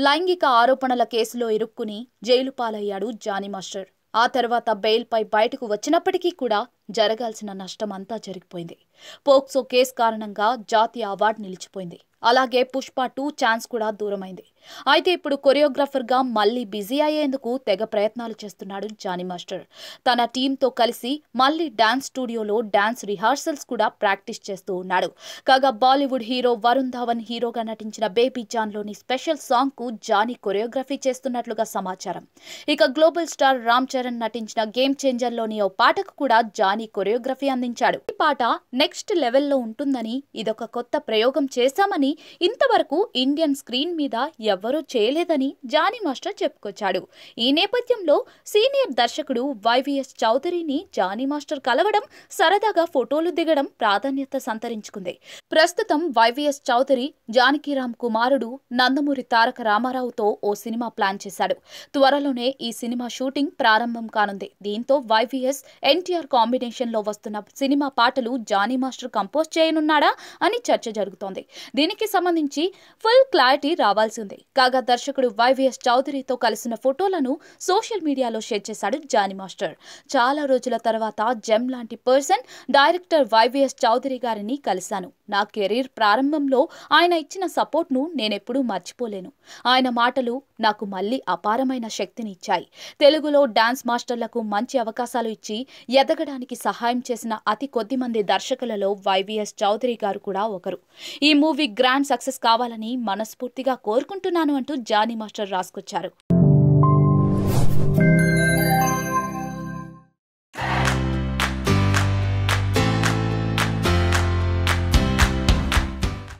లైంగిక ఆరోపణల కేసులో ఇరుక్కుని జైలు పాలయ్యాడు జానీ మాస్టర్. ఆ తర్వాత బెయిల్పై బయటకు వచ్చినప్పటికీ కూడా జరగాల్సిన నష్టం అంతా జరిగిపోయింది. పోక్సో కేసు కారణంగా జాతీయ అవార్డు నిలిచిపోయింది. అలాగే పుష్ప 2 ఛాన్స్ కూడా దూరమైంది. అయితే ఇప్పుడు కొరియోగ్రాఫర్గా మళ్లీ బిజీ అయ్యేందుకు తెగ ప్రయత్నాలు చేస్తున్నాడు జానీ మాస్టర్. తన టీంతో కలిసి మళ్లీ డాన్స్ స్టూడియోలో డాన్స్ రిహార్సల్స్ కూడా ప్రాక్టీస్ చేస్తూ ఉన్నాడు. కాగా బాలీవుడ్ హీరో వరుణ్ ధావన్ హీరోగా నటించిన బేబీ జాన్లోని స్పెషల్ సాంగ్కు జానీ కొరియోగ్రఫీ చేస్తున్నట్లుగా సమాచారం. ఇక గ్లోబల్ స్టార్ రామ్ చరణ్ నటించిన గేమ్ చేంజర్లోని ఓ పాటకు కూడా జానీ కొరియోగ్రఫీ అందించాడు. ఈ పాట నెక్స్ట్ లెవెల్లో ఉంటుందని, ఇదొక కొత్త ప్రయోగం చేశామని, ఇంతవరకు ఇండియన్ స్క్రీన్ మీద ఎవ్వరూ చేయలేదని జానీ మాస్టర్ చెప్పుకొచ్చాడు. ఈ నేపథ్యంలో సీనియర్ దర్శకుడు వైవీఎస్ చౌదరిని జానీ మాస్టర్ కలవడం, సరదాగా ఫోటోలు దిగడం ప్రాధాన్యత సంతరించుకుంది. ప్రస్తుతం వైవీఎస్ చౌదరి జానకీరామ్ కుమారుడు నందమూరి తారక రామారావుతో ఓ సినిమా ప్లాన్ చేశాడు. త్వరలోనే ఈ సినిమా షూటింగ్ ప్రారంభం కానుంది. దీంతో వైవీఎస్ ఎన్టీఆర్ కాంబినేషన్ లో వస్తున్న సినిమా పాటలు జానీ మాస్టర్ కంపోజ్ చేయనున్నాడా అని చర్చ జరుగుతోంది. దీనికి సంబంధించి ఫుల్ క్లారిటీ రావాల్సి ఉంది. కాగా దర్శకుడు వైవీఎస్ చౌదరితో కలిసిన ఫోటోలను సోషల్ మీడియాలో షేర్ చేశాడు జానీ మాస్టర్. చాలా రోజుల తర్వాత జెమ్ లాంటి పర్సన్ డైరెక్టర్ వైవీఎస్ చౌదరి గారిని కలిశాను. నా కెరీర్ ప్రారంభంలో ఆయన ఇచ్చిన సపోర్ట్ను నేనెప్పుడూ మర్చిపోలేను. ఆయన మాటలు నాకు మళ్లీ అపారమైన శక్తిని ఇచ్చాయి. తెలుగులో డాన్స్ మాస్టర్లకు మంచి అవకాశాలు ఇచ్చి ఎదగడానికి సహాయం చేసిన అతి కొద్ది మంది దర్శకులలో వైవీఎస్ చౌదరి గారు కూడా ఒకరు. ఈ మూవీ గ్రాండ్ సక్సెస్ కావాలని మనస్ఫూర్తిగా కోరుకుంటున్నాను అంటూ జానీ మాస్టర్ రాసుకొచ్చారు.